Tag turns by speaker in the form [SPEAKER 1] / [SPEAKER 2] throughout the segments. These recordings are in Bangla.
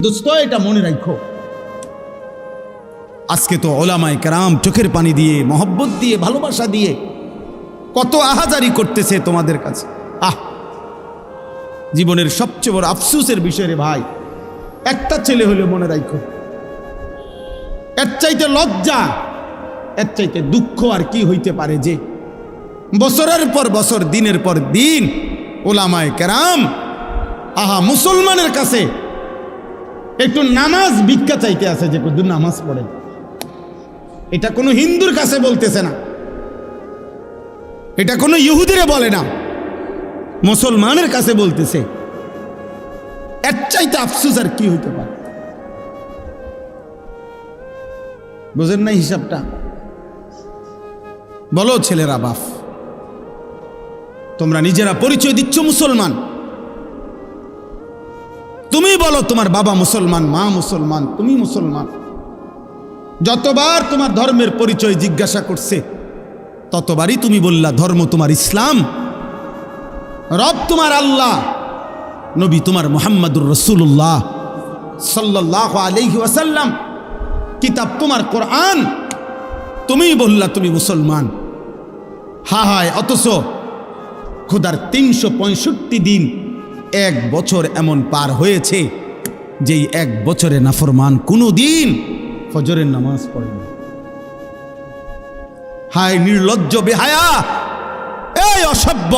[SPEAKER 1] দোস্ত, এটা মনে রাখো, আজকে তো ওলামায়ে কেরাম চোখের পানি দিয়ে, মহব্বত দিয়ে, ভালোবাসা দিয়ে কত আহাজারি করতেছে তোমাদের কাছে। জীবনের সবচেয়ে বড় আফসোসের বিষয় রে ভাই, একটা ছেলে হলে মনে রাখো, এর চাইতে লজ্জা, এর চাইতে দুঃখ আর কি হইতে পারে যে বছরের পর বছর, দিনের পর দিন ওলামায়ে কেরাম মুসলমানের কাছে একটু নামাজ ভিক্ষা চাইতে আছে যে কত নামাজ পড়ে। এটা কোনো হিন্দুর কাছে বলতেছে না, এটা কোনো ইহুদিরে বলে না, মুসলমানের কাছে বলতেছে। এর চাইতে আফসোস আর কি হইতে পারে? বুঝেন না হিসাবটা? বলো ছেলেরা, বাপ তোমরা নিজেরা পরিচয় দিচ্ছ মুসলমান, তুমি বলো তোমার বাবা মুসলমান, মা মুসলমান, তুমি মুসলমান। যতবার তোমার ধর্মের পরিচয় জিজ্ঞাসা করছে ততবারই তুমি বললা ধর্ম তোমার ইসলাম, রব তোমার আল্লাহ, নবী তোমার মুহাম্মাদুর রাসূলুল্লাহ সাল্লাল্লাহু আলাইহি ওয়াসাল্লাম, কিতাব তোমার কোরআন, তুমি বললা তুমি মুসলমান। হায়, অথচ খোদার 365 দিন, এক বছর এমন পার হয়েছে যেই এক বছরে নাফরমান কোনো দিন ফজরের নামাজ পড়েনি। হায় নির্লজ্জ, বেহায়া, এই অসভ্য,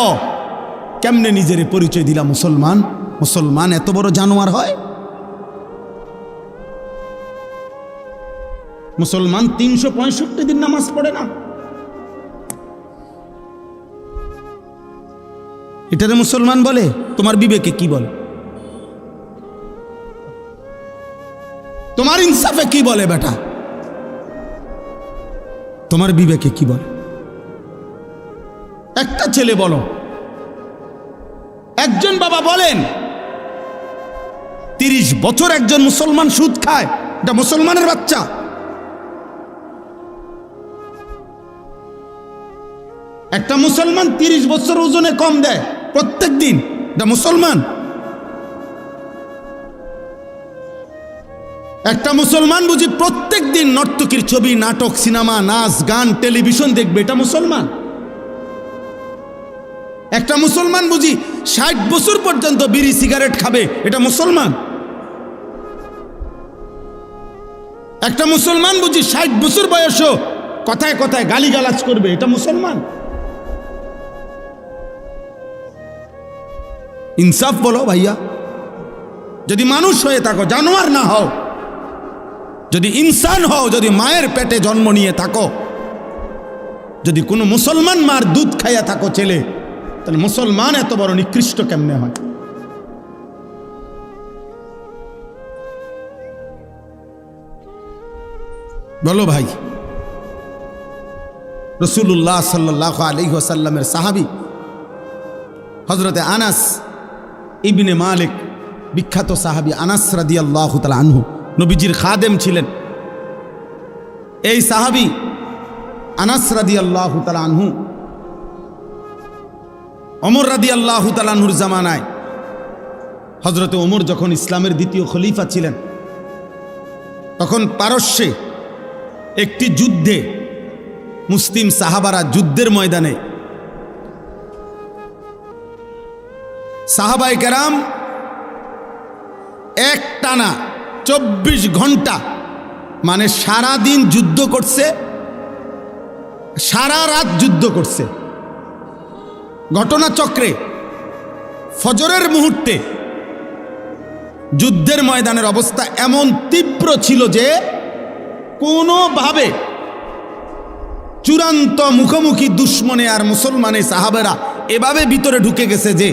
[SPEAKER 1] কেমনে নিজের পরিচয় দিলা মুসলমান? মুসলমান এত বড় জানোয়ার হয়? মুসলমান 365 দিন নামাজ পড়ে না, এটারে মুসলমান বলে? তোমার বিবেকে কি বলে? তোমার ইনসাফে কি বলে বেটা? তোমার বিবেকে কি বলে? একটা ছেলে বলো, একজন বাবা বলেন 30 বছর একজন মুসলমান সুদ খায়, এটা মুসলমানের বাচ্চা? একটা মুসলমান 30 বছর ওজনে কম দেয় প্রত্যেক দিন, এটা মুসলমান? একটা মুসলমান বুঝি প্রত্যেক দিন নর্তকীর ছবি, নাটক, সিনেমা, নাচ, গান, টেলিভিশন দেখবে, এটা মুসলমান? একটা মুসলমান বুঝি 60 বছর পর্যন্ত বিড়ি সিগারেট খাবে, এটা মুসলমান? একটা মুসলমান বুঝি 60 বছর বয়সও কথায় কথায় গালিগালাজ করবে, এটা মুসলমান? ইনসাফ বলো ভাইয়া, যদি মানুষ হয়ে থাকো, জানোয়ার না হও, যদি ইনসান হও, যদি মায়ের পেটে জন্ম নিয়ে থাকো, যদি কোনো মুসলমান মার দুধ খাইয়া থাকো ছেলে, তাহলে মুসলমান এত বড় নিকৃষ্ট কেমনে হয়? বলো ভাই। রাসূলুল্লাহ সাল্লাল্লাহু আলাইহি ওয়াসাল্লামের সাহাবী হযরতে আনাস ইবনে মালিক, বিখ্যাত সাহাবী আনাস রাদিয়াল্লাহু তাআলা আনহু, নবীজির খাদেম ছিলেন। এই সাহাবী আনাস রাদিয়াল্লাহু তাআলা আনহু ওমর রাদিয়াল্লাহু তাআলা আনহুর জামানায়, হযরতে ওমর যখন ইসলামের দ্বিতীয় খলিফা ছিলেন, তখন পারস্যে একটি যুদ্ধে মুসলিম সাহাবারা যুদ্ধের ময়দানে সাহাবায়ে কেরাম এক টানা 24 ঘন্টা, মানে সারা দিন যুদ্ধ করছে, সারা রাত যুদ্ধ করছে। ঘটনাচক্রে ফজরের মুহূর্তে যুদ্ধের ময়দানের অবস্থা এমন তীব্র ছিল যে কোনোভাবে চূড়ান্ত মুখোমুখি দুশ্মনে আর মুসলমানে সাহাবেরা এভাবে ভিতরে ঢুকে গেছে যে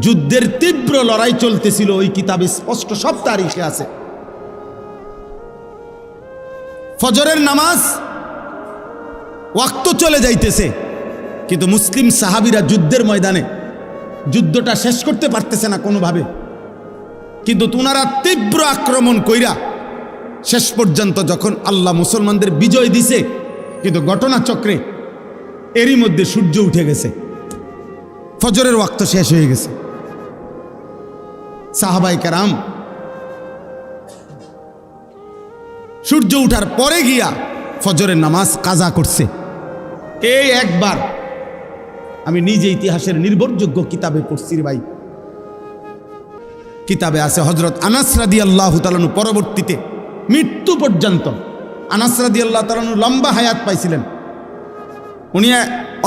[SPEAKER 1] যুদ্ধের তীব্র লড়াই চলতেছিল। ওই কিতাবে স্পষ্ট সব তারিখে আছে। ফজরের নামাজ ওয়াক্ত চলে যাইতেছে, কিন্তু মুসলিম সাহাবীরা যুদ্ধের ময়দানে যুদ্ধটা শেষ করতে পারতেছে না কোনোভাবে, কিন্তু ওনারা তীব্র আক্রমণ কইরা শেষ পর্যন্ত যখন আল্লাহ মুসলমানদের বিজয় দিছে, কিন্তু ঘটনাচক্রে এরই মধ্যে সূর্য উঠে গেছে, ফজরের ওয়াক্ত শেষ হয়ে গেছে। সাহাবায়ে কেরাম সূর্য উঠার পরে গিয়া ফজরের নামাজ কাজা করছে। এই একবার আমি নিজে ইতিহাসের নির্ভরযোগ্য কিতাবে পড়ছি রে ভাই। কিতাবে আছে হযরত আনাস রাদিয়াল্লাহু তাআলা পরবর্তীতে মৃত্যু পর্যন্ত, আনাস রাদিয়াল্লাহু তাআলা লম্বা হায়াত পাইছিলেন, উনি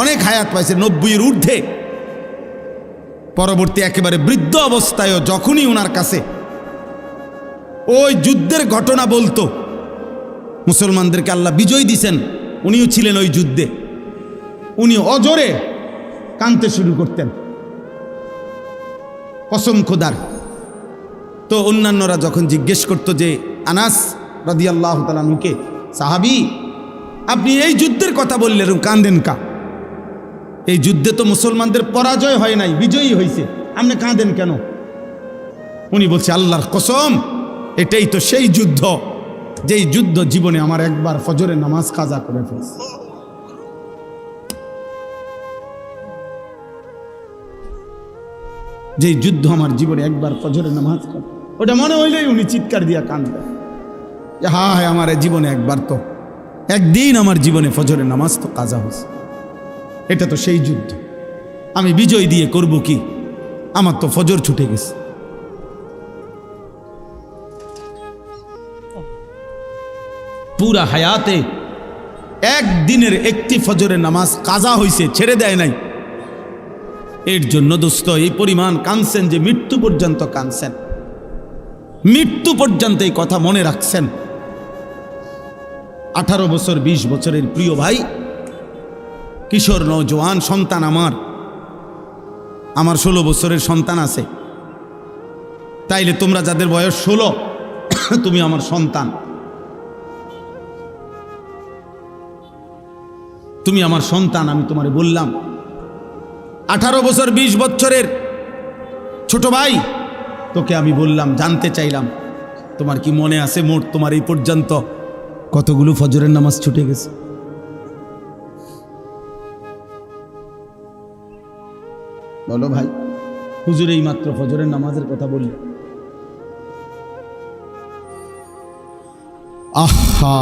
[SPEAKER 1] অনেক হায়াত পাইছেন, 90-এর ঊর্ধ্বে। পরবর্তী একেবারে বৃদ্ধ অবস্থায়ও যখনই ওনার কাছে ওই যুদ্ধের ঘটনা বলতো, মুসলমানদেরকে আল্লাহ বিজয় দিছেন, উনিও ছিলেন ওই যুদ্ধে, উনি অজরে কাঁদতে শুরু করতেন কসম খোদার। তো অন্যান্যরা যখন জিজ্ঞেস করতো যে আনাস রাদিয়াল্লাহু তাআলা আনহুকে, সাহাবী আপনি এই যুদ্ধের কথা বললেন, কাঁদেন কা? এই যুদ্ধে তো মুসলমানদের পরাজয় হয় নাই, বিজয়ী হয়েছে, আপনি কাঁদেন কেন? উনি বলছে আল্লাহর কসম, এটাই তো সেই যুদ্ধ যেই যুদ্ধ জীবনে আমার একবার ফজরের নামাজ কাজা করে ফেলছে। যেই যুদ্ধ আমার জীবনে একবার ফজরের নামাজ, ওটা মনে হইলেই উনি চিৎকার দিয়া কাঁদতেন যে হায় আমার জীবনে একবার তো, একদিন আমার জীবনে ফজরের নামাজ তো কাজা হয়েছে, এটা তো সেই যুদ্ধ, আমি বিজয় দিয়ে করব কি, আমার তো ফজর ছুটে গেছে। পুরা হায়াতে একদিনের একটি ফজরের নামাজ কাজা হয়েছে, ছেড়ে দেয় নাই। এর জন্য দোস্ত এই পরিমাণ কাঁদছেন যে মৃত্যু পর্যন্ত কাঁদছেন, মৃত্যু পর্যন্ত এই কথা মনে রাখছেন। 18 বছর 20 বছরের প্রিয় ভাই, কিশোর নওজোয়ান সন্তান, আমার 16 বছরের সন্তান আছে, তাইলে তোমরা যাদের বয়স 16 তুমি আমার সন্তান, তুমি আমার সন্তান। আমি তোমারে বললাম 18 বছর 20 বছরের ছোট ভাই, তোকে আমি বললাম, জানতে চাইলাম তোমার কি মনে আছে মোট তোমার এই পর্যন্ত কতগুলো ফজরের নামাজ ছুটে গেছে? বলো ভাই, হুজুর এই মাত্র ফজরের নামাজের কথা বলল। আহা,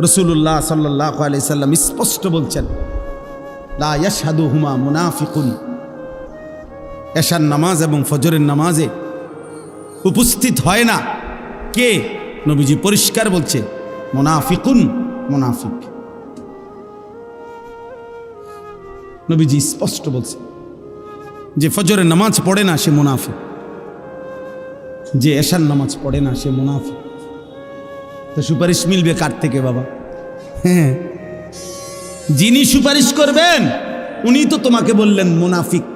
[SPEAKER 1] রাসূলুল্লাহ সাল্লাল্লাহু আলাইহি সাল্লাম স্পষ্ট বলছেন, লা ইয়াশহাদুহুমা মুনাফিকুন, এশার নামাজ এবং ফজরের নামাজে উপস্থিত হয় না কে? নবীজি পরিষ্কার বলছে, মুনাফিকুন, মুনাফিক। নবীজি স্পষ্ট বলছে যে ফজরের নামাজ পড়ে না সে মুনাফিক, যে এশার নামাজ পড়ে না সে মুনাফিক। তো সুপারিশ মিলবে কার থেকে বাবা? হ্যাঁ, যিনি সুপারিশ করবেন উনি তো তোমাকে বললেন মুনাফিক।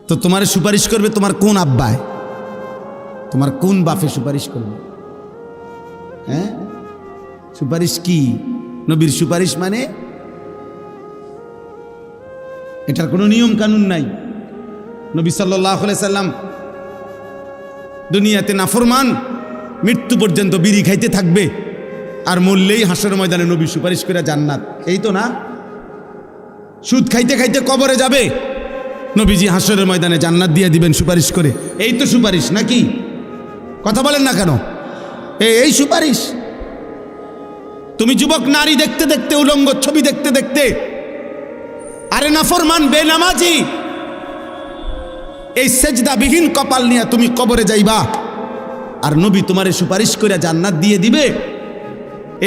[SPEAKER 1] তো তোমার সুপারিশ করবে তোমার কোন আব্বায়, তোমার কোন বাপে সুপারিশ করবে? হ্যাঁ, সুপারিশ কি? নবীর সুপারিশ মানে এটার কোনো নিয়ম কানুন নাই। নবী সাল্লাল্লাহু আলাইহি সাল্লাম দুনিয়াতে নাফরমান মৃত্যু পর্যন্ত বিড়ি খাইতে থাকবে, আর মরলেই হাসরের ময়দানে নবী সুপারিশ করে জান্নাত, এই তো না? সুদ খাইতে খাইতে কবরে যাবে, নবীজি হাসরের ময়দানে জান্নাত দিয়ে দিবেন সুপারিশ করে, এই তো সুপারিশ নাকি? কথা বলেন না কেন? এই সুপারিশ। তুমি যুবক নারী দেখতে দেখতে, উলঙ্গ ছবি দেখতে দেখতে, আরে নাফরমান বেনামাজি এই সেজদাবিহীন কপাল নিয়ে তুমি কবরে যাইবা, আর নবী তোমারে সুপারিশ করে জান্নাত দিয়ে দিবে,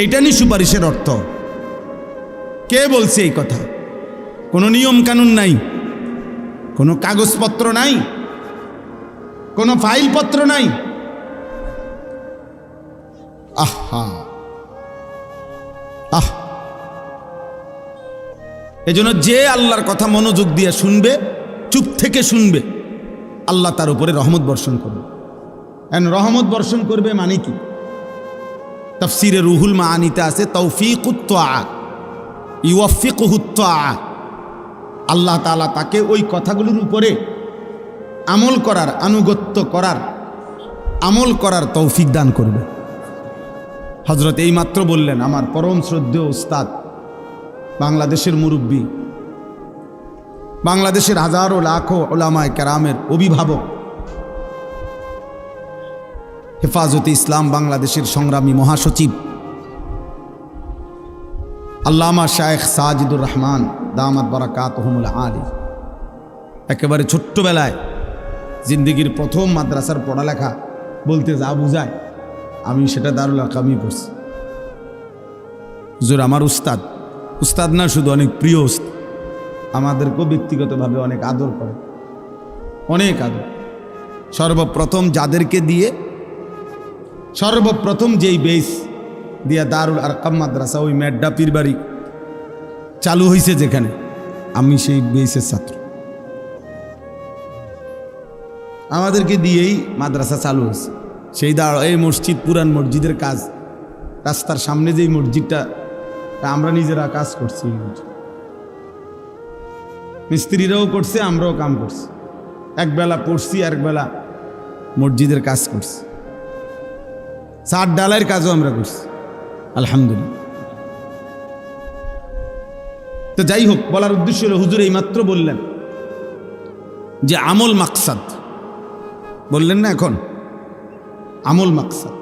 [SPEAKER 1] এইটা নি সুপারিশের অর্থ? কে বলছে এই কথা? কোনো নিয়ম কানুন নাই, কোনো কাগজপত্র নাই, কোনো ফাইলপত্র নাই। আহা আহ, এজন্য যে আল্লাহর কথা মনোযোগ দিয়ে শুনবে, চুপ থেকে শুনবে, আল্লাহ তার উপরে রহমত বর্ষণ করবে। রহমত বর্ষণ করবে মানে কি? তাফসীরে রুহুল মাআনিতে আছে তৌফিকুত তাআত, ইউওয়াফিকুহুত তাআত। আল্লাহ তাআলা তাকে ওই কথাগুলোর উপরে আমল করার, আনুগত্য করার, আমল করার তৌফিক দান করবে। হযরত এই মাত্র বললেন আমার পরম শ্রদ্ধেয় উস্তাদ, বাংলাদেশের মুরব্বী, বাংলাদেশের হাজারো লাখো উলামায়ে কেরামের অভিভাবক, হেফাজতে ইসলাম বাংলাদেশের সংগ্রামী মহাসচিব আল্লামা শায়েখ সাজিদুর রহমান দামাত বারাকাতুহুমুল আলী একেবারে ছোট্টবেলায় জিন্দেগির প্রথম মাদ্রাসার পড়ালেখা বলতে যা বুঝায় আমি সেটা দারুল আরকামই পড়ছি। হুজুর আমার উস্তাদ না শুধু অনেক প্রিয় উস্তাদ, আমাদেরকেও ব্যক্তিগতভাবে অনেক আদর করে, অনেক আদর। সর্বপ্রথম যাদেরকে দিয়ে সর্বপ্রথম যেই বেস দিয়া দারুল আরকাম মাদ্রাসা ওই মেড্ডা পীরবাড়ি চালু হয়েছে যেখানে, আমি সেই বেসের ছাত্র। আমাদেরকে দিয়েই মাদ্রাসা চালু হয়েছে। সেই এই মসজিদ পুরান মসজিদের কাজ, রাস্তার সামনে যেই মসজিদটা আমরা নিজেরা কাজ করছি, মিস্ত্রিরাও করছে, আমরাও কাম করছি, একবেলা পড়ছি একবেলা মসজিদের কাজ করছি, ছাদ ডালাইয়ের কাজও আমরা করছি আলহামদুলিল্লাহ। তো যাই হোক, বলার উদ্দেশ্য হলো হুজুর এইমাত্র বললেন যে আমল মাকসাদ, বললেন না এখন আমল মাকসাদ।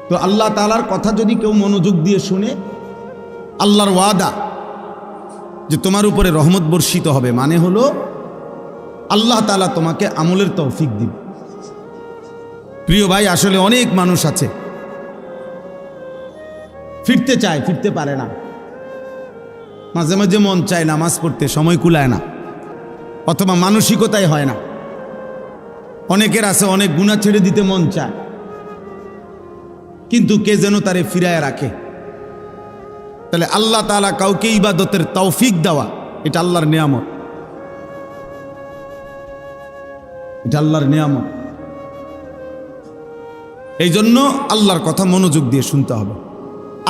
[SPEAKER 1] তো আল্লাহ তাআলার কথা যদি কেউ মনোযোগ দিয়ে শুনে, আল্লাহর ওয়াদা যে তোমার উপরে রহমত বর্ষিত হবে, মানে হলো আল্লাহ তাআলা তোমাকে আমলের তৌফিক দিবে। প্রিয় ভাই, আসলে অনেক মানুষ আছে ফিরতে চায়, ফিরতে পারে না, মাঝে মাঝে মন চায় নামাজ পড়তে, সময় কুলায় না, অথবা মানসিকতাই হয় না। অনেকের আছে অনেক গুনাহ ছেড়ে দিতে মন চায়, কিন্তু কে যেন তারে ফিরায় রাখে। তাহলে আল্লাহ তাআলা কাউকে ইবাদতের তৌফিক দেওয়া, এটা আল্লাহর নিয়ামত, এটা আল্লাহর নিয়ামত। এই জন্য আল্লাহর কথা মনোযোগ দিয়ে শুনতে হবে,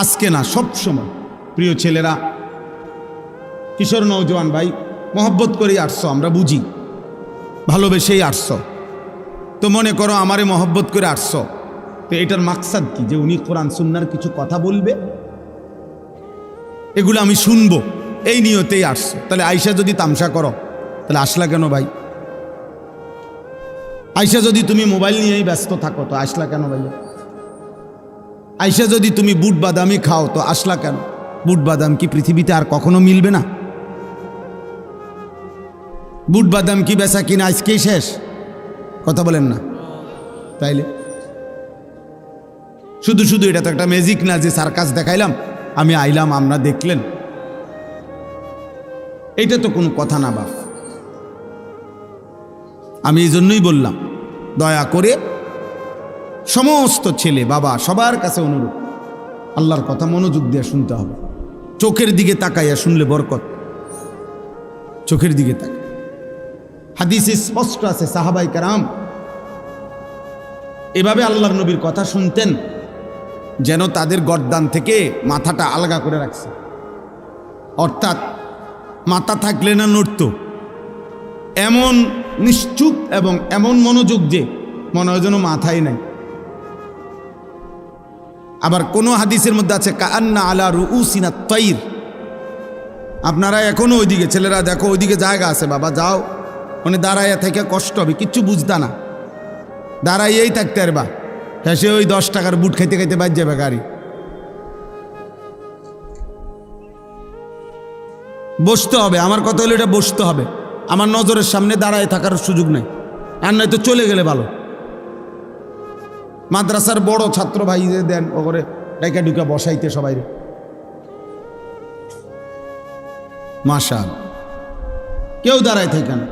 [SPEAKER 1] আজকে না সব সময়। প্রিয় ছেলেরা, কিশোর নওজোয়ান ভাই, মহব্বত করেই আসছো, আমরা বুঝি, ভালোবেসেই আসছো। তো মনে করো আমারে মহব্বত করে আসছো, তো এটার মাকসাদ কি? যে উনি কোরআন সুন্নাহর কিছু কথা বলবে, এগুলো আমি শুনবো, এই নিয়তেই আসছো। তাহলে আয়সা যদি তামসা করো, তাহলে আসলা কেন ভাই? আয়সা যদি তুমি মোবাইল নিয়েই ব্যস্ত থাকো, তো আসলা কেন ভাই? আয়সা যদি তুমি বুট বাদামি খাও, তো আসলা কেন? বুট বাদাম কি পৃথিবীতে আর কখনো মিলবে না? বুট বাদাম কি বেচা কিনা আজকেই শেষ? কথা বলেন না? তাইলে শুধু শুধু এটা তো একটা ম্যাজিক না যে সার্কাস দেখাইলাম, আমি আইলাম, আমরা দেখলেন, এটা তো কোনো কথা না বাপ। আমি এই জন্যই বললাম, দয়া করে সমস্ত ছেলে বাবা সবার কাছে অনুরোধ, আল্লাহর কথা মনোযোগ দিয়ে শুনতে হবে। চোখের দিকে তাকাইয়া শুনলে বরকত, চোখের দিকে তাকাই। হাদিসে স্পষ্ট আছে, সাহাবায়ে কেরাম এভাবে আল্লাহর নবীর কথা শুনতেন যেন তাদের গর্দান থেকে মাথাটা আলগা করে রাখছে, অর্থাৎ মাথা থাকলে না নড়ত, এমন নিশ্চুপ এবং এমন মনোযোগ যে মনে হয় যেন মাথাই নাই। আবার কোন হাদিসের মধ্যে আছে কাআন্না আলা রুউসিনা তাইর। আপনারা এখনো ওইদিকে, ছেলেরা দেখো ওইদিকে জায়গা আছে, বাবা যাও, মানে দাঁড়াইয়া থেকে কষ্ট হবে, কিচ্ছু বুঝতা না, দাঁড়াইয়েই থাকতে পারবা, সে ওই 10 টাকার বুট খাইতে খাইতে বাজ যাবে গাড়ি। বসতে হবে, আমার কথা হলো এটা বসতে হবে, আমার নজরের সামনে দাঁড়ায় থাকার সুযোগ নেই, আর নয়তো চলে গেলে ভালো। মাদ্রাসার বড় ছাত্র ভাইদের দেন ওরে ডাইকা ডুকা বসাইতে সবাই, মাশাআল্লাহ, কেউ দাঁড়ায় থাকে না,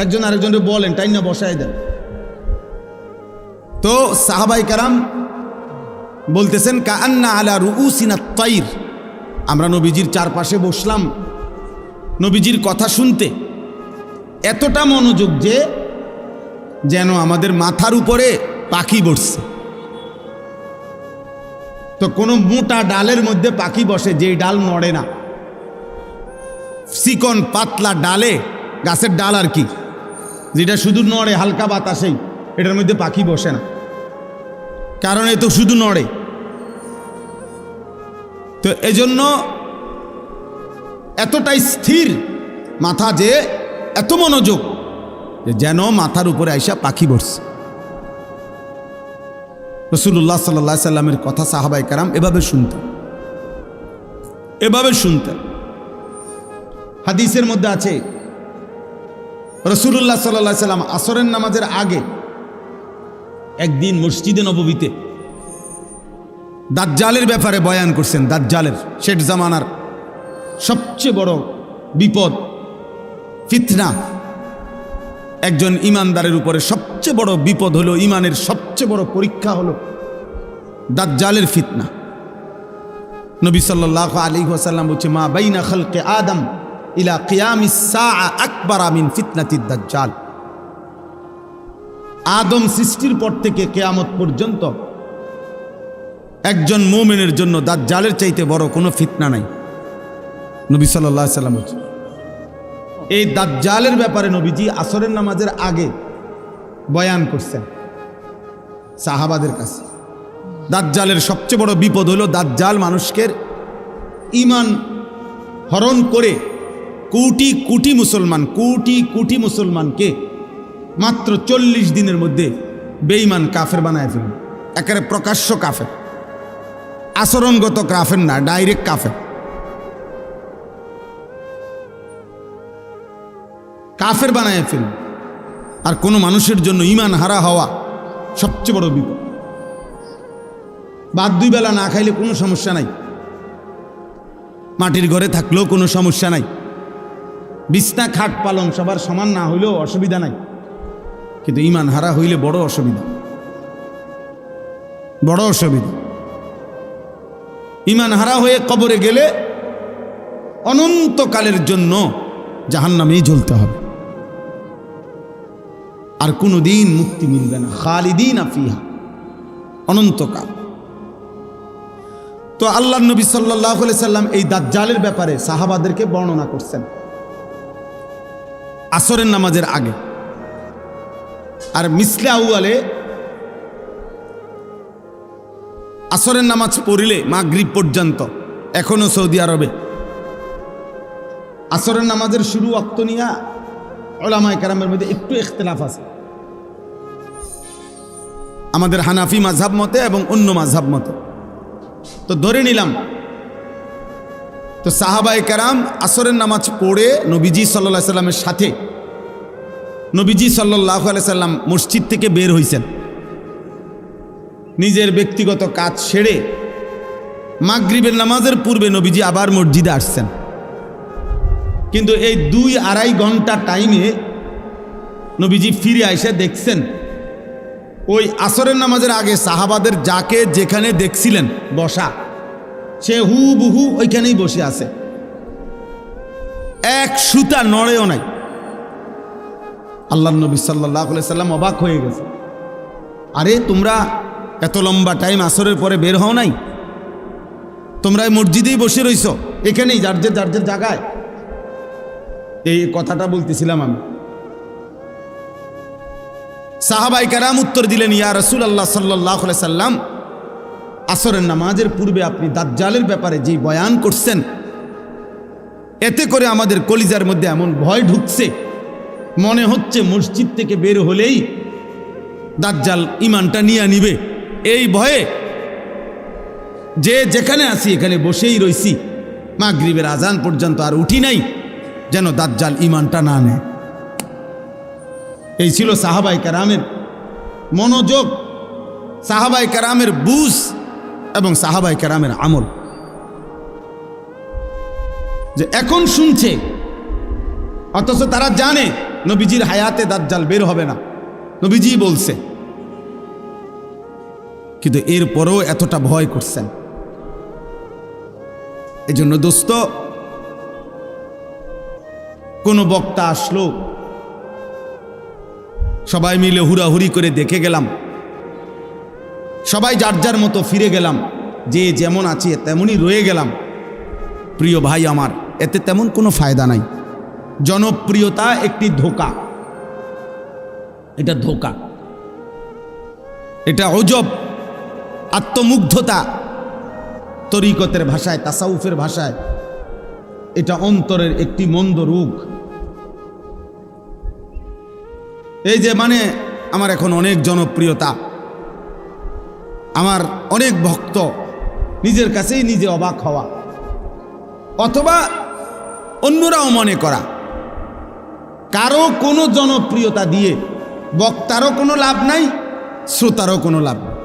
[SPEAKER 1] একজন আরেকজনকে বলেন টাইনা বসাই দেন। তো সাহাবায়ে কেরাম বলতেছেন কাআন্না আলা রুউসিনা তাইর, আমরা নবীজির চারপাশে বসলাম নবীজির কথা শুনতে, এতটা মনোযোগ যে যেন আমাদের মাথার উপরে পাখি বসছে। তো কোনো মোটা ডালের মধ্যে পাখি বসে, যে ডাল নড়ে না, চিকন পাতলা ডালে, গাছের ডাল আর কি, যেটা শুধু নড়ে হালকা বাতাসেই, এটার মধ্যে পাখি বসে না, কারণ এ তো শুধু নড়ে। তো এজন্য এতটাই স্থির মাথা, যে এত মনোযোগ যে যেন মাথার উপরে আইসা পাখি বসছে। রাসূলুল্লাহ সাল্লাল্লাহু আলাইহি সাল্লামের কথা সাহাবায়ে কেরাম এভাবে শুনতেন। হাদিসের মধ্যে আছে রাসূলুল্লাহ সাল্লাল্লাহু আলাইহি সাল্লাম আসরের নামাজের আগে একদিন মসজিদে নববীতে দাজ্জালের ব্যাপারে বয়ান করছেন। দাজ্জালের শেষ জামানার সবচেয়ে বড় বিপদ, ফিতনা। একজন ইমানদারের উপরে সবচেয়ে বড় বিপদ হলো, ইমানের সবচেয়ে বড় পরীক্ষা হলো দাজ্জালের ফিতনা। নবী সাল্লাল্লাহু আলাইহি ওয়াসাল্লাম বলছে, মা বাইনা খালকে আদম ইলা কিয়ামিস সাআ আকবারা মিন ফিতনাতিদ দাজ্জাল। আদম সৃষ্টির পর থেকে কিয়ামত পর্যন্ত একজন মুমিনের জন্য দাজ্জালের চাইতে বড় কোনো ফিতনা নাই। নবী সাল্লাল্লাহু আলাইহি ওয়াসাল্লাম বলছে। এই দাজ্জালের ব্যাপারে নবীজি আসরের নামাজের আগে বয়ান করছেন সাহাবাদের কাছে। দাজ্জালের সবচেয়ে বড় বিপদ হলো দাজ্জাল মানুষকে ঈমান হরণ করে কোটি কোটি মুসলমানকে মাত্র 40 দিনের মধ্যে বেঈমান কাফের বানায় ফেলবে। একেবারে প্রকাশ্য কাফের, আচরণগত কাফের না, ডাইরেক্ট কাফের বানায় ফেলবে। আর কোনো মানুষের জন্য ঈমান হারা হওয়া সবচেয়ে বড় বিপদ। বাদ 2 বেলা না খাইলে কোনো সমস্যা নাই, মাটির ঘরে থাকলেও কোনো সমস্যা নাই, বিছনা খাট পালং সবার সমান না হইলেও অসুবিধা নাই, কিন্তু ঈমান হারা হইলে বড় অসুবিধা। ঈমান হারা হয়ে কবরে গেলে অনন্তকালের জন্য জাহান্নামেই জ্বলতে হবে, আর কোনোদিন মুক্তি মিলবে না। খালিদিনা ফিহা, অনন্তকাল। তো আল্লাহর নবী সাল্লাল্লাহু আলাইহি সাল্লাম এই দাজ্জালের ব্যাপারে সাহাবাদেরকে বর্ণনা করছেন আসরের নামাজের আগে। আর মিসলে আউয়ালে আসরের নামাজ পড়িলে মাগরিব পর্যন্ত এখনো সৌদি আরবে আসরের নামাজের শুরু ওয়াক্ত নিয়ে উলামায়ে কেরামের মধ্যে একটু ইখতিলাফ আছে। আমাদের হানাফি মাযহাব মতে এবং অন্য মাযহাব মতে। তো ধরে নিলাম, তো সাহাবায়ে কেরাম আসরের নামাজ পড়ে নবীজি সাল্লাল্লাহু আলাইহি সাল্লামের সাথে, নবীজি সাল্লাল্লাহু আলাইহি সাল্লাম মসজিদ থেকে বের হইছেন, নিজের ব্যক্তিগত কাজ সেরে মাগরিবের নামাজের পূর্বে নবীজি আবার মসজিদে আসছেন। কিন্তু এই 2-2.5 ঘন্টা টাইমে নবীজি ফিরে এসে দেখছেন ওই আসরের নামাজের আগে সাহাবাদের যাকে যেখানে দেখছিলেন বসা, সে হুবহু ওইখানেই বসে আছে, এক সুতা নড়েও নাই। আল্লাহর নবী সাল্লাল্লাহু আলাইহি সাল্লাম অবাক হয়ে গেছে, আরে তোমরা এত লম্বা টাইম আসরের পরে বের হও নাই, তোমরা এই মসজিদেই বসে রইছো, এখানেই যার জায়গায়। এই কথাটা বলতেছিলাম আমি। সাহাবায়ে কেরাম উত্তর দিলেন, ইয়া রাসূলুল্লাহ সাল্লাল্লাহু আলাইহি সাল্লাম, আসরের নামাজের পূর্বে আপনি দাজ্জালের ব্যাপারে যে বয়ান করছেন, এতে করে আমাদের কলিজার মধ্যে এমন ভয় ঢুকছে, মনে হচ্ছে মসজিদ থেকে বের হলেই দাজ্জাল ঈমানটা নিয়ে নিবে। এই ভয়ে যে যেখানে আছি এখানে বসেই রইছি, মাগরিবের আজান পর্যন্ত আর উঠি নাই, যেন দাজ্জাল ঈমানটা না নেয়। এই ছিল সাহাবায়ে কেরামের মনোযোগ, সাহাবায়ে কেরামের বুঝ এবং সাহাবায়ে কেরামের আমল। যে এখন শুনছে, অথচ তারা জানে নবীজির হায়াতে দাজ্জাল বের হবে না, নবীজি বলছে, কিন্তু এরপরও এতটা ভয় করছেন। এই জন্য দোস্ত, কোন বক্তা আসলো, সবাই মিলে হুড়াহুড়ি করে দেখে গেলাম, সবাই যার যার মতো ফিরে গেলাম, যে যেমন আছে তেমনই রয়ে গেলাম। প্রিয় ভাই আমার, এতে তেমন কোনো ফায়দা নাই। জনপ্রিয়তা একটি ধোঁকা, এটা ধোঁকা, এটা অজব, আত্মমুগ্ধতা, তরিকতের ভাষায়, তাসাউফের ভাষায় এটা অন্তরের একটি মন্দ রোগ। এই যে মানে আমার এখন অনেক জনপ্রিয়তা, আমার অনেক ভক্ত, নিজের কাছেই নিজে অবাক হওয়া, অথবা অন্যরাও মনে করা কারো কোনো জনপ্রিয়তা দিয়ে বক্তারও কোনো লাভ নাই, শ্রোতারও কোনো লাভ নেই।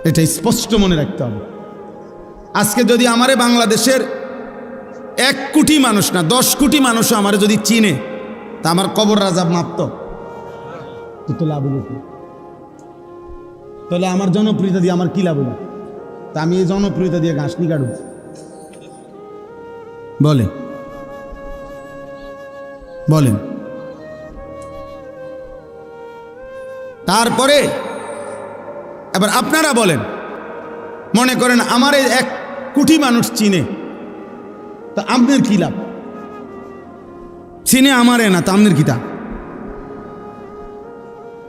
[SPEAKER 1] এটা স্পষ্ট মনে রাখতে হবে। আজকে যদি আমারে বাংলাদেশের 1 কোটি মানুষ না 10 কোটি মানুষও আমারে যদি চিনে, তা আমার কবর রাজাব মাপত তো লাভ হলো কি? তাহলে আমার জনপ্রিয়তা দিয়ে আমার কি লাভ হলো? তা আমি এই জনপ্রিয়তা দিয়ে ঘাস নি কাটব? বলেন বলেন। তারপরে এবার আপনারা বলেন, মনে করেন আমার 1 কোটি মানুষ চিনে, তা আপনার কি লাভ? চিনে আমারে না, তা আপনার কি তা?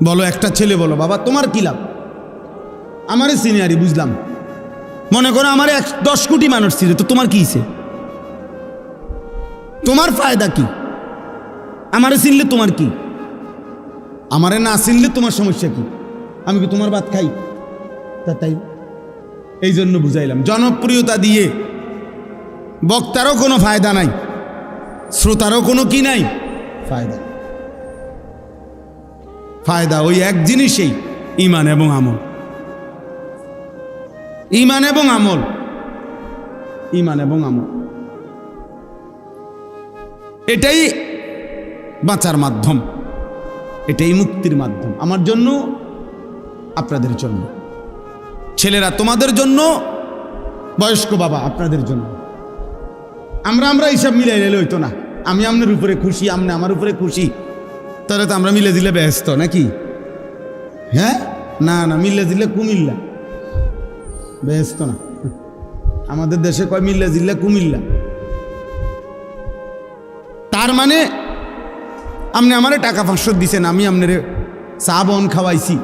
[SPEAKER 1] বলো, একটা ছেলে বলো, বাবা তোমার কি লাভ? আমারে চিনে আরি বুঝলাম। মনে করো আমার 10 কোটি মানুষ চিনে, তো তোমার কি হিসে? তোমার ফায়দা কি? আমারে চিনলে তোমার কি? আমারে না চিনলে তোমার সমস্যা কি? আমি কি তোমার ভাত খাই? তাই এই জন্য বুঝাইলাম, জনপ্রিয়তা দিয়ে বক্তারও কোনো ফায়দা নাই, শ্রোতারও কোনো কি নাই ফায়দা। ফায়দা ওই এক জিনিসেই, ঈমান এবং আমল। ঈমান এবং আমল, ঈমান এবং আমল, এটাই বাঁচার মাধ্যম, এটাই মুক্তির মাধ্যম। আমার জন্য, আপনাদের জন্য, ছেলেরা তোমাদের জন্য, বয়স্ক বাবা আপনাদের জন্য। আমরা হিসাব মিলাই নিলে হইতো না। আমি আপনার উপরে খুশি, আপনি আমার উপরে খুশি, তাহলে তো আমরা মিলে দিলে ব্যস্ত নাকি? হ্যাঁ, না না, মিলে দিলে কুমিল্লা, ব্যস্ত না। আমাদের দেশে কয় মিল্লা জিল্লা কুমিল্লা। তার মানে আপনি আমারে টাকা 500 দিছেন, আমি আপনার চা বন খাওয়াইছি,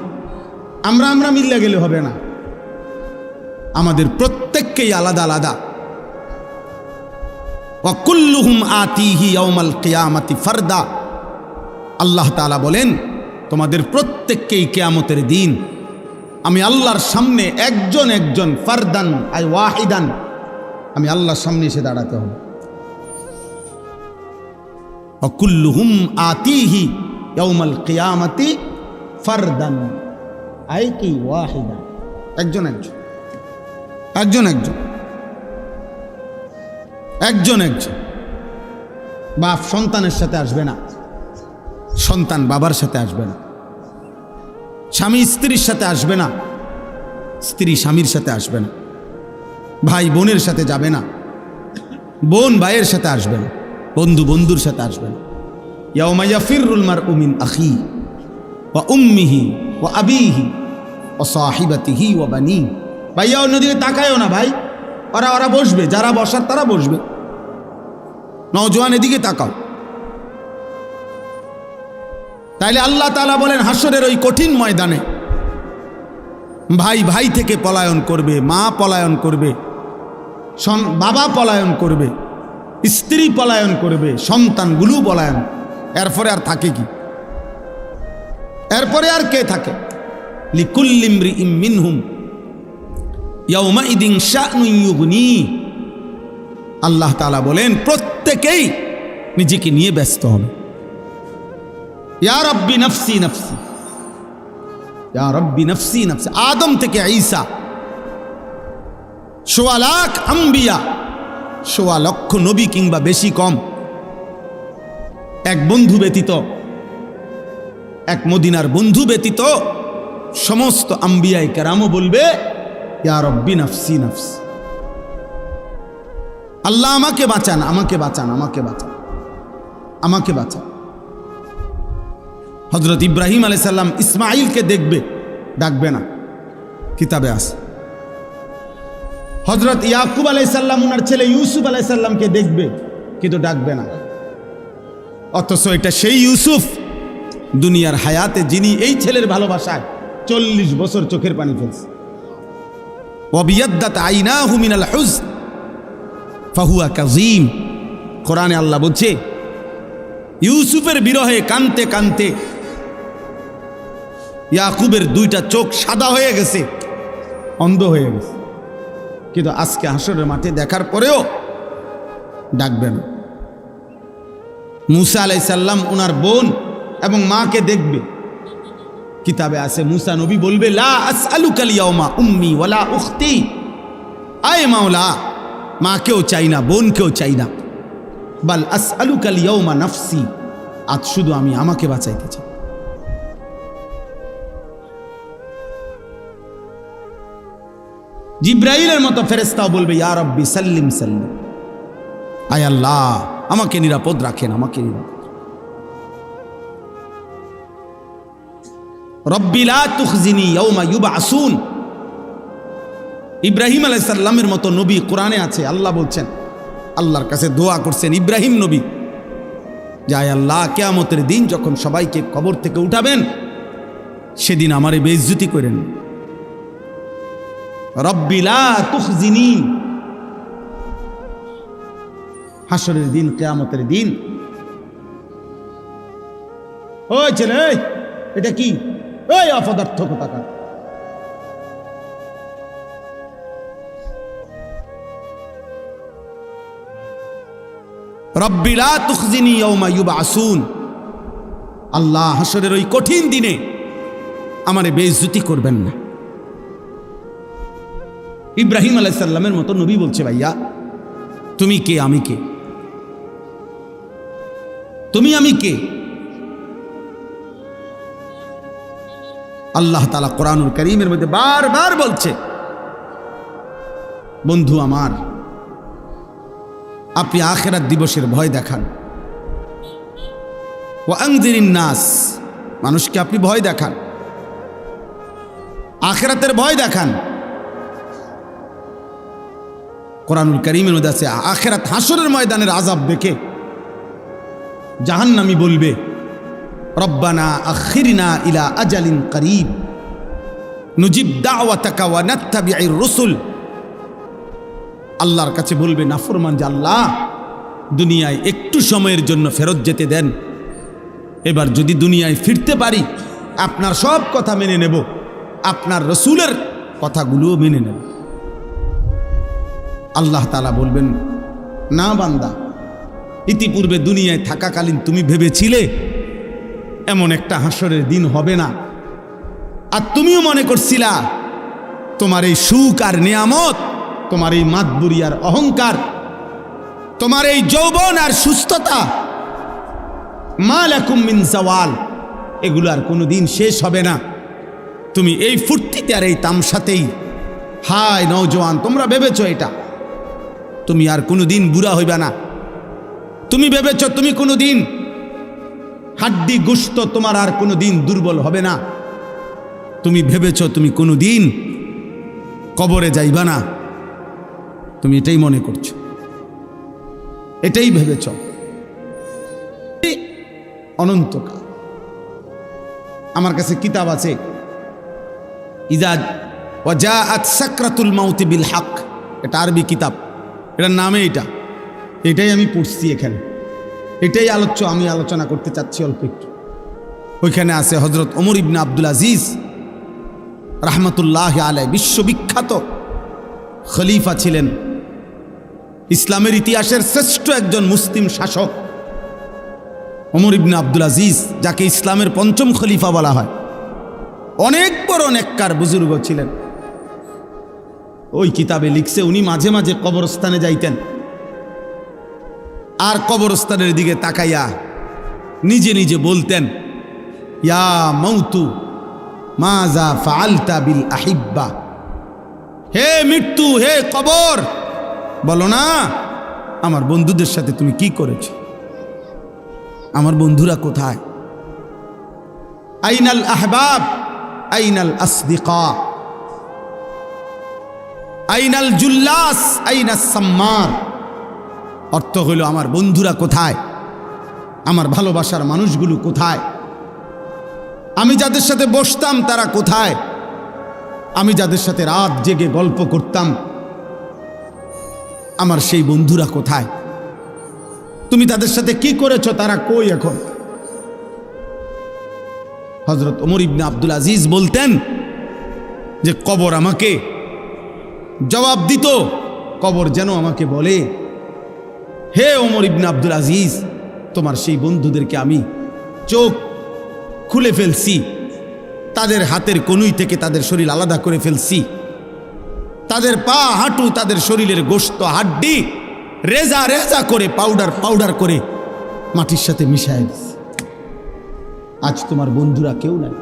[SPEAKER 1] আমরা মিল্লা গেলে হবে না। আমাদের প্রত্যেককেই আলাদা আলাদা। ওয়া কুল্লুহুম আতিহি ইয়াউমাল কিয়ামাতি ফারদা। আল্লাহ তাআলা বলেন, তোমাদের প্রত্যেককেই কিয়ামতের দিন আমি আল্লাহর সামনে একজন একজন, ফারদান আই ওয়াহিদান, আমি আল্লাহর সামনে এসে দাঁড়াতে হবে। ওয়া কুল্লুহুম আতিহি ইয়াউমাল কিয়ামাতি ফারদান আই কি ওয়াহিদান, একজন একজন, একজন একজন, একজন একজন। বাপ সন্তানের সাথে আসবে না, সন্তান বাবার সাথে আসবে না, স্বামী স্ত্রীর সাথে আসবে না, স্ত্রী স্বামীর সাথে আসবে না, ভাই বোনের সাথে যাবে না, বোন ভাইয়ের সাথে আসবে না, বন্ধু বন্ধুর সাথে আসবে না। ইয়াউমা ইয়াফিরুল মারউ মিন আখি ওয়া উম্মিহি ওয়া আবিহি ওয়া সাহিবাতিহি ওয়া বানি। ভাইয়া অন্যদিকে তাকায়ও না ভাই, ওরা বসবে, যারা বসার তারা বসবে। নওজোয়ান এদিকে তাকাও। তাইলে আল্লাহ তাআলা বলেন, হাসরের ওই কঠিন ময়দানে ভাই ভাই থেকে পলায়ন করবে, মা পলায়ন করবে, বাবা পলায়ন করবে, স্ত্রী পলায়ন করবে, সন্তানগুলো পলায়ন। এরপরে আর থাকে কি? এরপরে আর কে থাকে? লিকুল্লি ইমরিইম মিনহুম ইয়াউমাইদিন শা'নুন ইউগনি। আল্লাহ তাআলা বলেন, প্রত্যেকেই নিজেকে নিয়ে ব্যস্ত হবে। ইয়া রাব্বি নফসি নফসি, ইয়া রাব্বি নফসি নফসি। আদম থেকে ঈসা, ১৬ লাখ আম্বিয়া, ১৬ লক্ষ নবী কিংবা বেশি কম, এক বন্ধু ব্যতীত, এক মদিনার বন্ধু ব্যতীত সমস্ত আম্বিয়ায়ে কেরামও বলবে, ইয়া রাব্বি নফসি নফসি। আল্লাহ আমাকে বাঁচান, আমাকে বাঁচান, আমাকে বাঁচান, আমাকে বাঁচান। হযরত ইব্রাহিম আলাইহিস সালাম ইসমাঈলকে দেখবে, ডাকবে না, কিতাবে আছে। হযরত ইয়াকুব আলাইহিস সালাম ওনার ছেলে ইউসুফ আলাইহিস সালামকে দেখবে, কিন্তু ডাকবে না। অথচ এটা সেই ইউসুফ দুনিয়ার হায়াতে, যিনি এই ছেলের ভালোবাসায় 40 বছর চোখের পানি ফেলছে। ওয়াবিয়াদ্দাত আইনাহু মিনাল হুজন ফাহুয়া কাযীম। কোরআনে আল্লাহ বলছে, ইউসুফের বিরহে কানতে কানতে ইয়াকুবের দুইটা চোখ সাদা হয়ে গেছে, অন্ধ হয়ে গেছে, কিন্তু আজকে হাসরের মাঠে দেখার পরেও ডাকবে না। মুসা আলাইহিস সালাম ওনার বোন এবং মাকে দেখবে, কিতাবে আছে মুসা নবী বলবে, লা আসআলুকাল ইয়াউমা উম্মি ওয়ালা উখতি, আয় মাওলা, মাকেও চাই না, বোনকেও চাই না, বাল আসআলুকাল ইয়াউমা নাফসি, আজ শুধু আমি আমাকে বাঁচাইতে চাই। জিব্রাইলের মতো ফেরেশতাও বলবে, ইয়া রাব্বি সাল্লিম সাল্লিম, আয় আল্লাহ আমাকে নিরাপদ রাখেন, আমাকে নিরাপদ। রব্বি লা তুখজিনি ইয়াউমা ইউবআসুন। ইব্রাহিম আলাইহিস সালামের মতো নবী কোরআনে আছে, আল্লাহ বলছেন, আল্লাহর কাছে দোয়া করছেন ইব্রাহিম নবী, যে আয় আল্লাহ কিয়ামতের দিন যখন সবাইকে কবর থেকে উঠাবেন, সেদিন আমারে বেইজ্জতি করেন। রব্বি লা তুখজিনি, হাসরের দিন, কিয়ামতের দিন। ওই ছেলে, এটা কি? ওই অপদার্থ কোথাকার। রব্বি লা তুখজিনি ইয়াউমা ইউবআসুন, আল্লাহ হাসরের ওই কঠিন দিনে আমারে বেইজ্জতি করবেন না। ইব্রাহিম আলাইহিস সালামের মতো নবী বলছে, ভাইয়া তুমি কে, আমি কে? তুমি আমি কে? আল্লাহ তাআলা কোরআনুল কারীমের মধ্যে বারবার বলছে, বন্ধু আমার, আপনি আখিরাত দিবসের ভয় দেখান। ওয়া আনজিরিন নাস, মানুষকে আপনি ভয় দেখান, আখিরাতের ভয় দেখান। কোরআনুল কারীমের মধ্যে আছে, আখিরাত হাসরের ময়দানের আযাব দেখে জাহান্নামী বলবে, রব্বানা আখিরনা ইলা আজালিন করিব নুজিব দাওয়াতাকা ওয়া নাত্তাবিউর রুসুল। আল্লাহর কাছে বলবে নাফরমান, যে আল্লাহ দুনিয়ায় একটু সময়ের জন্য ফেরত যেতে দেন, এবার যদি দুনিয়ায় ফিরতে পারি আপনার সব কথা মেনে নেব, আপনার রসুলের কথাগুলোও মেনে নেব। আল্লাহ তাআলা বলবেন, না বান্দা, ইতিপূর্বে দুনিয়ায় থাকাকালীন তুমি ভেবেছিলে এমন একটা হাসরের দিন হবে না, আর তুমিও মনে করছিলা তোমার এই সুখ আর নিয়ামত, তোমার এই মাতবুরি আর অহংকার, তোমার এই যৌবন আর সুস্থতা, মা লাকুম মিন জাওয়াল, এগুলো আর কোনোদিন শেষ হবে না। তুমি এই ফুর্তিতে আর এই তামসাতেই, হায় নওজোয়ান, তোমরা ভেবেছো এটা, তুমি আর কোনোদিন বুড়া হইবা না। তুমি ভেবেছো তুমি কোনোদিন হাড্ডি গোশত তোমার আর কোনোদিন দুর্বল হবে না। তুমি ভেবেছো তুমি কোনোদিন কবরে যাইবা না। তুমি এটাই মনে করছো, এটাই ভেবেছ। অনন্তকাল। আমার কাছে কিতাব আছে, ইজা ওয়াজাআত সাকরাতুল মাউতি বিল হক, এটা আরবি কিতাব, এটার নামে এটাই আমি পড়ছি এখানে, এটাই আমি আলোচনা করতে চাচ্ছি অল্প একটু। ওইখানে আছে হযরত ওমর ইবনে আব্দুল আজিজ রাহমাতুল্লাহি আলাইহি, বিশ্ববিখ্যাত খলিফা ছিলেন, ইসলামের ইতিহাসের শ্রেষ্ঠ একজন মুসলিম শাসক ওমর ইবনে আব্দুল আজিজ, যাকে ইসলামের পঞ্চম খলিফা বলা হয়। অনেক বড় নেককার বুজুর্গ ছিলেন। ওই কিতাবে লিখছে, উনি মাঝে মাঝে কবরস্থানে যাইতেন, আর কবরস্থানের দিকে তাকাইয়া নিজে নিজে বলতেন, ইয়া মাউতু মাজা ফাআলতা বিল আহিব্বা, হে মৃত্যু, হে কবর, বলো না আমার বন্ধুদের সাথে তুমি কি করেছো, আমার বন্ধুরা কোথায়? আইনাল আহবাব আইনাল আসদিকা আইনাল জুল্লাস আইনাস সাম্মার। অর্থ হইল, আমার বন্ধুরা কোথায়, আমার ভালোবাসার মানুষগুলো কোথায়, আমি যাদের সাথে বসতাম তারা কোথায়, আমি যাদের সাথে রাত জেগে গল্প করতাম আমার সেই বন্ধুরা কোথায়? তুমি তাদের সাথে কি করেছো, তারা কই এখন? হযরত ওমর ইবনে আব্দুল আজিজ বলতেন যে কবর আমাকে জবাব দিত, কবর যেন আমাকে বলে, হে ওমর ইবনে আব্দুল আজিজ, তোমার সেই বন্ধুদেরকে আমি চোখ খুলে ফেলছি, তাদের হাতের কনুই থেকে তাদের শরীর আলাদা করে ফেলছি, তাদের পা হাঁটু তাদের শরীরের গোশত হাড্ডি রেজা রেজা করে পাউডার করে মাটির সাথে মিশায় দিছি। আজ তোমার বন্ধুরা কেউ নাই,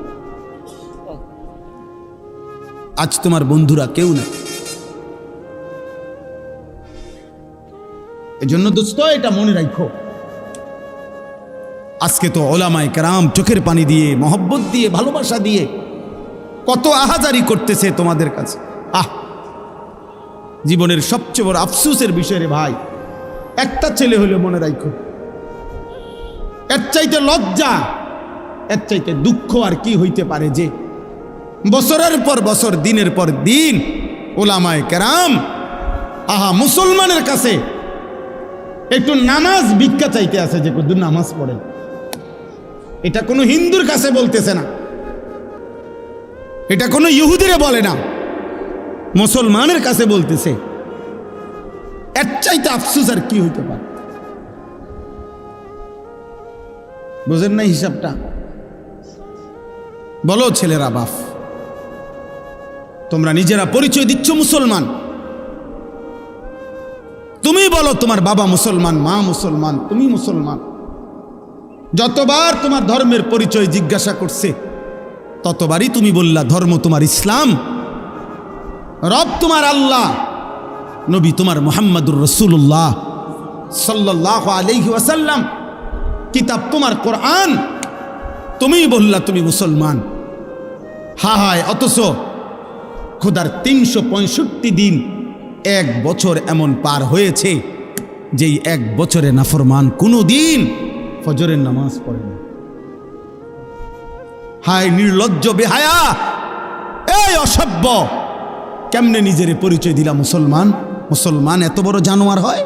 [SPEAKER 1] আজ তোমার বন্ধুরা কেউ নাই। এজন্য দোস্ত এটা মনে রাখো, আজকে তো ওলামায়ে কেরাম চোখের পানি দিয়ে, মহব্বত দিয়ে, ভালোবাসা দিয়ে কত আহাজারি করতেছে তোমাদের কাছে। জীবনের সবচেয়ে বড় আফসোসের বিষয় রে ভাই, একটা ছেলে হলে মনে রাখো, এর চাইতে লজ্জা, এর চাইতে দুঃখ আর কি হইতে পারে যে বছরের পর বছর, দিনের পর দিন ওলামায়ে কেরাম মুসলমানের কাছে একটু নামাজ ভিক্ষা চাইতে আছে যে কত নামাজ পড়ে। এটা কোনো হিন্দুর কাছে বলতেছে না, এটা কোনো ইহুদিরে বলে না, মুসলমানের কাছে বলতেছে। এর চাইতে আফসোস আর কি হইতে পারে? বুঝেন না হিসাবটা? বলো ছেলেরা, বাপ তোমরা নিজেরা পরিচয় দিচ্ছ মুসলমান, তুমি বলো তোমার বাবা মুসলমান, মা মুসলমান, তুমি মুসলমান। যতবার তোমার ধর্মের পরিচয় জিজ্ঞাসা করছে ততবারই তুমি বললা ধর্ম তোমার ইসলাম, রব তোমার আল্লাহ, নবী তোমার মুহাম্মাদুর রাসূলুল্লাহ সাল্লাল্লাহু আলাইহি ওয়াসাল্লাম, কিতাব তোমার কোরআন, তুমি বললা তুমি মুসলমান। হায়, অথচ খোদার 365 দিন, এক বছর এমন পার হয়েছে যেই এক বছরে নাফরমান কোনো দিন ফজরের নামাজ পড়ে না। হায় নির্লজ্জ, বেহায়া, এই অসভ্য, কেমনে নিজের পরিচয় দিলা মুসলমান? মুসলমান এত বড় জানোয়ার হয়?